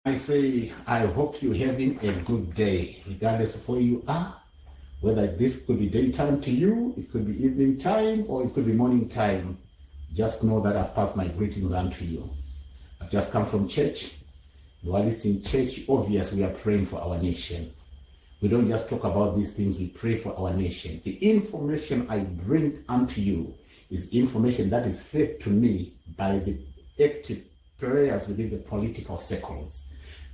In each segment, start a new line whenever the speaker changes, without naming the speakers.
I say, I hope you're having a good day, regardless of where you are. Whether this could be daytime to you, it could be evening time, or it could be morning time. Just know that I've passed my greetings unto you. I've just come from church. While it's in church, obviously we are praying for our nation. We don't just talk about these things, we pray for our nation. The information I bring unto you is information that is fed to me by the active players within the political circles.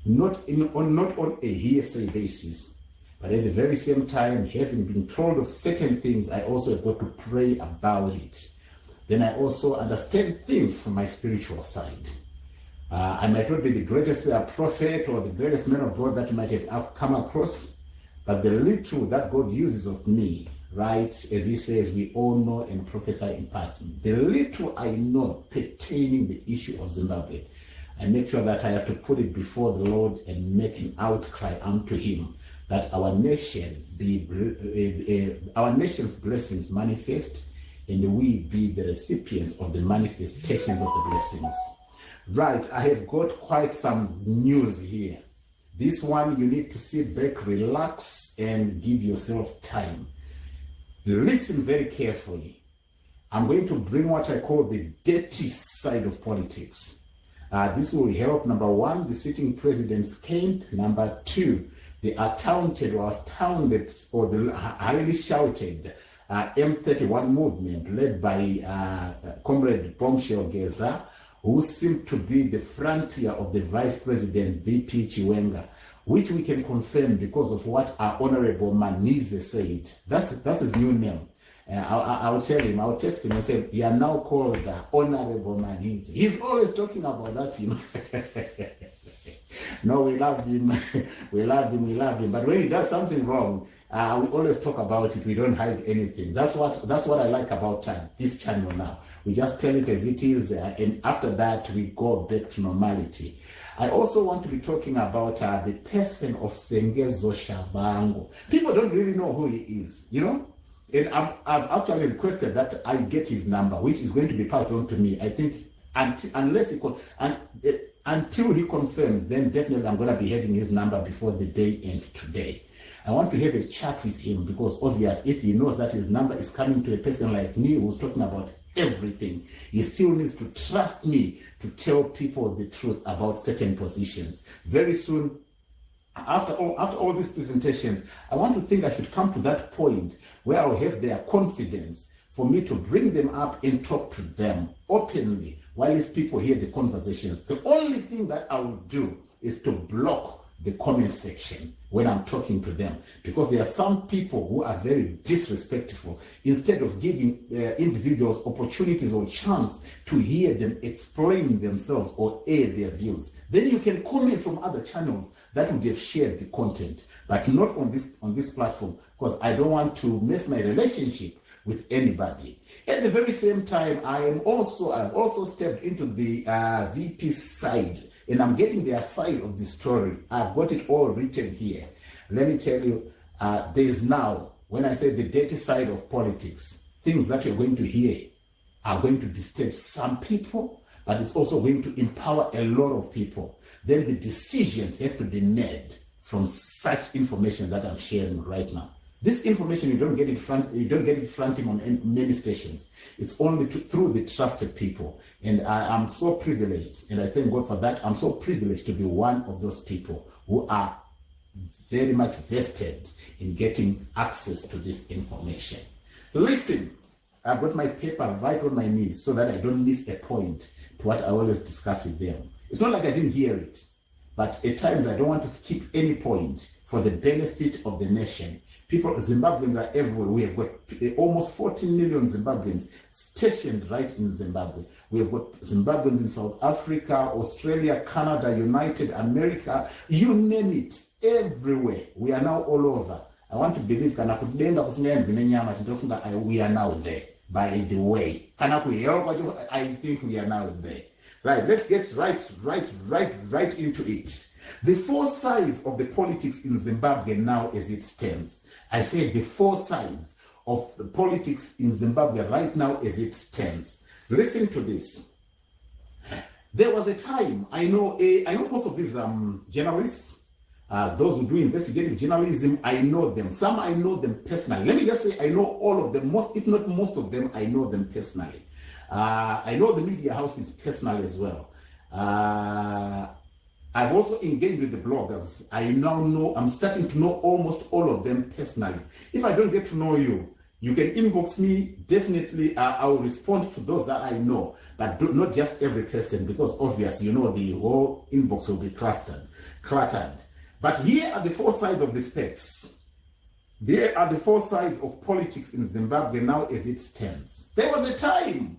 Not on a hearsay basis, but at the very same time, having been told of certain things, I also have got to pray about it. Then I also understand things from my spiritual side. I might not be the greatest prophet or the greatest man of God that you might have come across, but the little that God uses of me, right, as he says, we all know and prophesy in parts. The little I know pertaining the issue of Zimbabwe, I make sure that I have to put it before the Lord and make an outcry unto him that our nation our nation's blessings manifest, and we be the recipients of the manifestations of the blessings. Right, I have got quite some news here. This one you need to sit back, relax, and give yourself time. Listen very carefully. I'm going to bring what I call the dirty side of politics. This will help, number one, the sitting president's cane. Number two, the astounded or the highly shouted M31 movement led by Comrade Bombshell Geza, who seemed to be the frontier of the Vice President VP Chiwenga, which we can confirm because of what our Honorable Manize said. That's his new name. I'll tell him, I'll text him and say, you are now called Honorable Manize. He's always talking about that, you know. No, we love him. we love him. But when he does something wrong, we always talk about it. We don't hide anything. That's what I like about this channel now. We just tell it as it is, and after that, we go back to normality. I also want to be talking about the person of Sengezo Shabango. People don't really know who he is, you know? And I've actually requested that I get his number, which is going to be passed on to me. I think until he confirms, then definitely I'm going to be having his number before the day ends today. I want to have a chat with him because obviously if he knows that his number is coming to a person like me who's talking about everything, he still needs to trust me to tell people the truth about certain positions. Very soon, after all these presentations, I want to think I should come to that point where I'll have their confidence for me to bring them up and talk to them openly while these people hear the conversations. The only thing that I will do is to block the comment section when I'm talking to them, because there are some people who are very disrespectful. Instead of giving individuals opportunities or chance to hear them explain themselves or air their views, then you can comment from other channels that would have shared the content, but not on this platform, because I don't want to mess my relationship with anybody. At the very same time, I've also stepped into the VP side, and I'm getting their side of the story. I've got it all written here. Let me tell you, there's now, when I say the dirty side of politics, things that you're going to hear are going to disturb some people, but it's also going to empower a lot of people. Then the decisions have to be made from such information that I'm sharing right now. This information, you don't get it fronting on many stations. It's only through the trusted people. And I'm so privileged, and I thank God for that. I'm so privileged to be one of those people who are very much vested in getting access to this information. Listen, I've got my paper right on my knees so that I don't miss a point to what I always discuss with them. It's not like I didn't hear it, but at times I don't want to skip any point for the benefit of the nation. People, Zimbabweans are everywhere. We have got almost 14 million Zimbabweans stationed right in Zimbabwe. We have got Zimbabweans in South Africa, Australia, Canada, United America, you name it, everywhere. We are now all over. I want to believe we are now there. By the way, I think we are now there. Right, let's get right into it. The four sides of the politics in Zimbabwe now as it stands. I say the four sides of the politics in Zimbabwe right now as it stands. Listen to this. There was a time, I know most of these journalists, those who do investigative journalism, I know them. Some I know them personally. Let me just say I know all of them, most, if not most of them, I know them personally. I know the media houses personally as well. I've also engaged with the bloggers. I'm starting to know almost all of them personally. If I don't get to know you, you can inbox me. Definitely, I'll respond to those that I know, but not just every person, because obviously, the whole inbox will be cluttered. But here are the four sides of the specs. There are the four sides of politics in Zimbabwe now as it stands. There was a time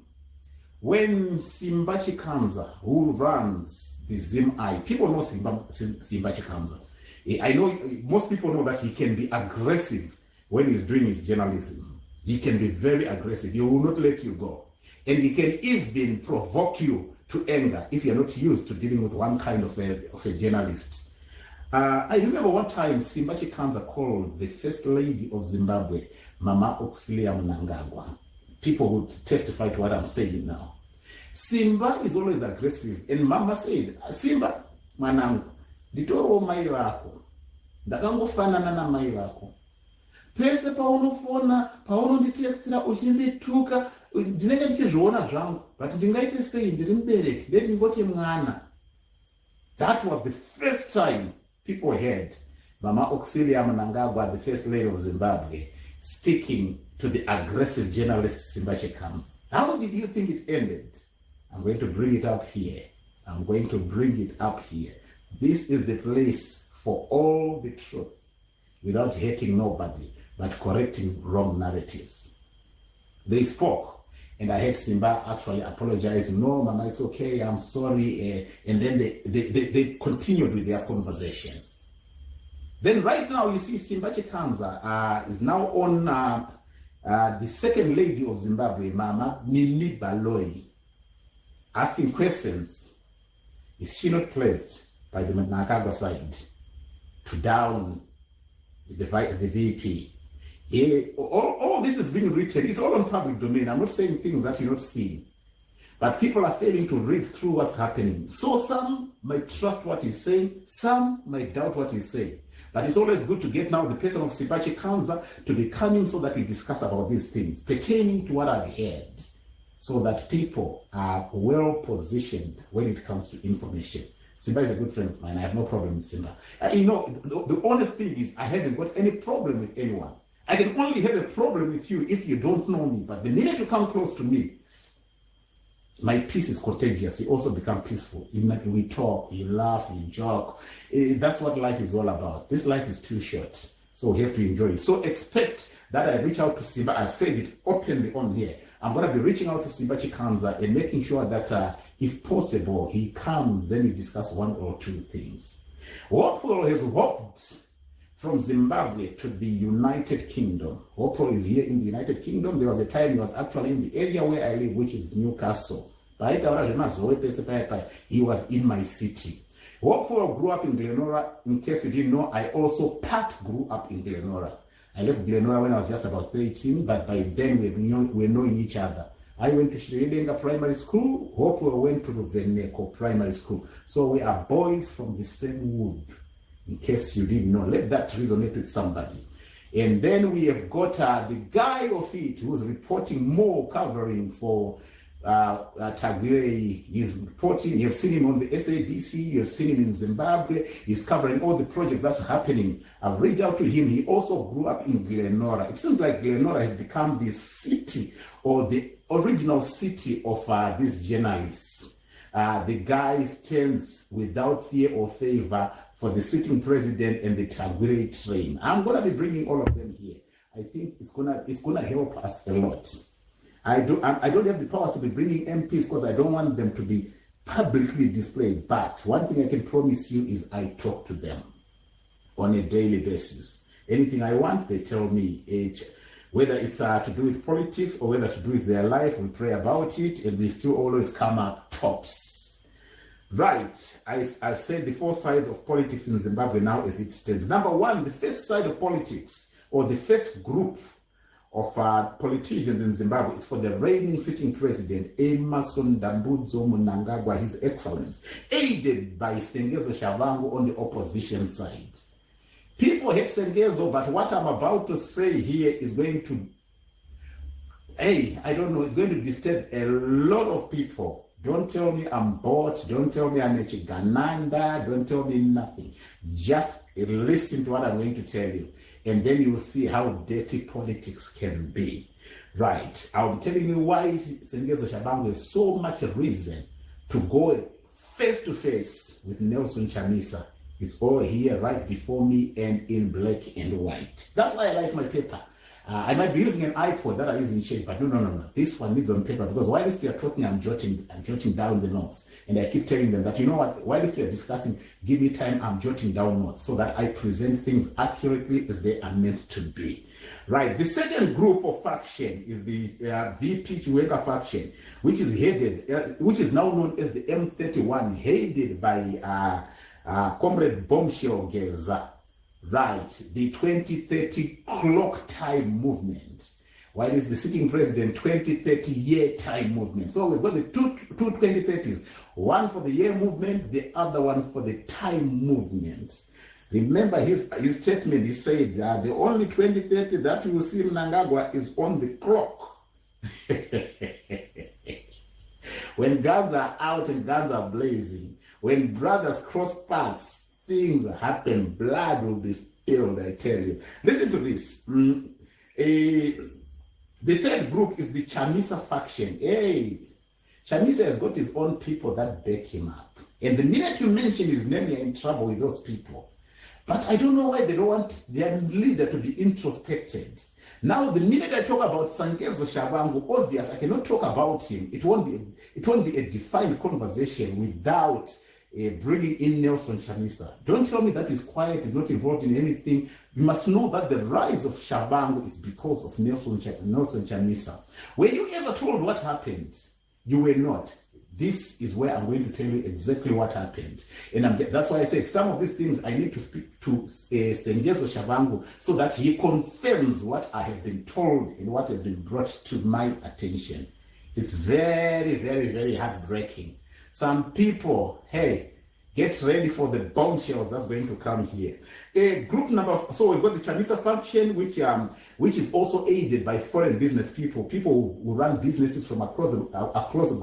when Simba Chikanza, who runs the ZimI, people know Simba Chikanza. I know most people know that he can be aggressive when he's doing his journalism. He can be very aggressive. He will not let you go. And he can even provoke you to anger if you're not used to dealing with one kind of a journalist. I remember one time Simba Chikanza called the First Lady of Zimbabwe, Mama Auxilia Mnangagwa. People would testify to what I'm saying now. Simba is always aggressive. And Mama said, Simba, mwanangu, nditoro mai vako. Ndakangofanana na mai vako. Pese paunofona, paunonditextira uchindituka, ndinenge ndichizviona zvangu, but ndingaite sei ndiri mubereki, ndingoti mwana. That was the first time people heard Mama Auxilia Mnangagwa, the First Lady of Zimbabwe, speaking to the aggressive journalist Simba Chikanza. How did you think it ended? I'm going to bring it up here. This is the place for all the truth, without hurting nobody, but correcting wrong narratives. They spoke, and I heard Simba actually apologize. No, Mama, it's okay, I'm sorry. And then they continued with their conversation. Then right now, you see Simba Chikanza is now on the Second Lady of Zimbabwe, Mama Mimi Baloyi, asking questions. Is she not placed by the Mnangagwa side to down the VP? All this is being written. It's all on public domain. I'm not saying things that you're not seeing. But people are failing to read through what's happening. So some might trust what he's saying. Some might doubt what he's saying. But it's always good to get now the person of Simba Chikanza to be coming so that we discuss about these things pertaining to what I've heard, so that people are well positioned when it comes to information. Simba is a good friend of mine. I have no problem with Simba. The honest thing is I haven't got any problem with anyone. I can only have a problem with you if you don't know me. But the minute you come close to me, my peace is contagious. You also become peaceful. We talk, you laugh, you joke. That's what life is all about. This life is too short, so we have to enjoy it. So expect that I reach out to Simba. I said it openly on here. I'm going to be reaching out to Simba Chikanza and making sure that if possible, he comes, then we discuss one or two things. Walpole has hopped from Zimbabwe to the United Kingdom. Walpole is here in the United Kingdom. There was a time he was actually in the area where I live, which is Newcastle. He was in my city. Walpole grew up in Glenora. In case you didn't know, I also grew up in Glenora. I left Glenora when I was just about 13, but by then we're knowing each other. I went to Sri Lanka Primary School. Walpole went to Ruveneko Primary School. So we are boys from the same wood. In case you didn't know, let that resonate with somebody. And then we have got the guy of it who's reporting more, covering for Tagwirei. He's reporting. You've seen him on the SABC. You've seen him in Zimbabwe. He's covering all the projects that's happening. I've reached out to him. He also grew up in Glenora. It seems like Glenora has become the city or the original city of these journalists. The guy stands without fear or favor for the sitting president and the Tagwirei train. I'm gonna be bringing all of them here. I think it's gonna help us a lot. I don't have the power to be bringing MPs because I don't want them to be publicly displayed. But one thing I can promise you is I talk to them on a daily basis. Anything I want, they tell me. Whether it's to do with politics or whether to do with their life, we pray about it, and we still always come up tops. Right, I said the four sides of politics in Zimbabwe now as it stands. Number one, the first side of politics, or the first group of politicians in Zimbabwe is for the reigning sitting president, Emmerson Mnangagwa, His Excellence, aided by Sengezo Shabangu on the opposition side. People hate Sengezo, but what I'm about to say here is going to, I don't know, it's going to disturb a lot of people. Don't tell me I'm bought. Don't tell me I'm a Chigananda. Don't tell me nothing. Just listen to what I'm going to tell you. And then you will see how dirty politics can be. Right. I'll be telling you why Sengezo Shabangu has so much reason to go face to face with Nelson Chamisa. It's all here right before me and in black and white. That's why I like my paper. I might be using an iPod that I use in shape, but no. This one needs on paper, because while we are talking, I'm jotting down the notes. And I keep telling them that, you know what, while we are discussing, give me time, I'm jotting down notes so that I present things accurately as they are meant to be. Right. The second group of faction is the VP Chiwenga faction, which is now known as the M31, headed by Comrade Bombshell Geza. Right, the 2030 clock time movement, while it's the sitting president 2030 year time movement. So we've got the two 2030s, one for the year movement, the other one for the time movement. Remember his statement, he said the only 2030 that you will see in Mnangagwa is on the clock. When guns are out and guns are blazing, when brothers cross paths, things happen, blood will be spilled, I tell you. Listen to this. The third group is the Chamisa faction. Chamisa has got his own people that back him up. And the minute you mention his name, you're in trouble with those people. But I don't know why they don't want their leader to be introspected. Now, the minute I talk about Sengezo Shabangu, obvious, I cannot talk about him. It won't be a defined conversation without bringing in Nelson Chamisa. Don't tell me that he's quiet, he's not involved in anything. You must know that the rise of Shabangu is because of Nelson Chamisa. Were you ever told what happened? You were not. This is where I'm going to tell you exactly what happened. And that's why I said some of these things I need to speak to Sengezo Shabangu so that he confirms what I have been told and what has been brought to my attention. It's very, very, very heartbreaking. Some people, get ready for the bombshells that's going to come here. Group number, so we've got the Chamisa faction, which is also aided by foreign business people who run businesses from across the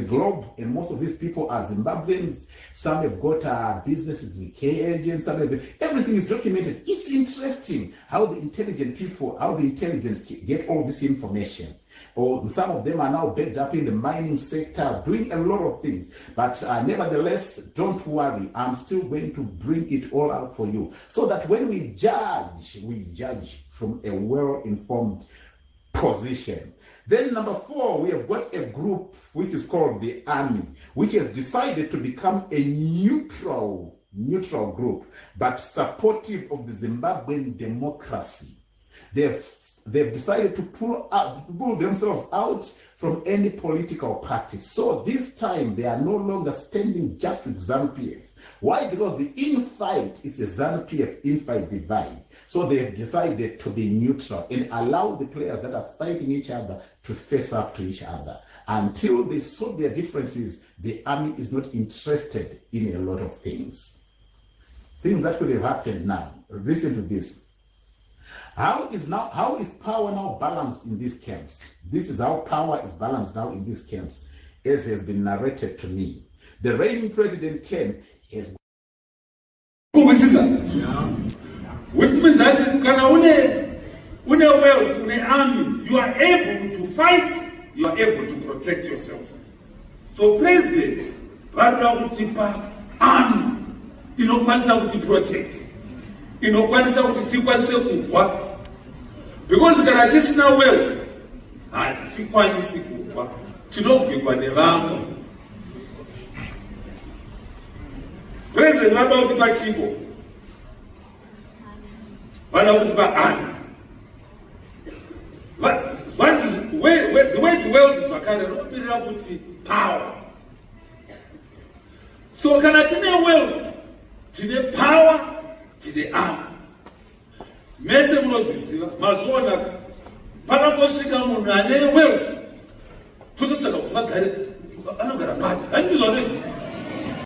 globe, and most of these people are Zimbabweans. Some have got businesses with K agents. Everything is documented. It's interesting how the intelligence get all this information. Or some of them are now backed up in the mining sector, doing a lot of things. But nevertheless, don't worry. I'm still going to bring it all out for you, so that when we judge from a well-informed position. Then number 4, we have got a group which is called the Army, which has decided to become a neutral group, but supportive of the Zimbabwean democracy. They've decided to pull themselves out from any political party. So this time they are no longer standing just with ZANU-PF. Why? Because the infight, it's a ZANU-PF infight divide. So they have decided to be neutral and allow the players that are fighting each other to face up to each other. Until they solve their differences, the army is not interested in a lot of things. Things that could have happened now. Listen to this. How is power now balanced in these camps? This is how power is balanced now in these camps, as has been narrated to me. The reigning president Ken has.
Which means that une wealth, une army, you are able to fight, you are able to protect yourself. So president, vanoda kutipa army inokwanisa kuti protect, inokwanisa kuti tikwanise kugwa. Because kana tisina wealth, hatikwanisi kugwa, tinogwigwa nevamwe. President vanoda kutipa chipo, vanoda kutipa army. The way to wealth is vakare kuti power. So kana tine wealth, tine power, tine army. Mese munozviziva, mazona pakangosvika munhu ane wealth tototsvaga kuti vagare vanogara pati handizvone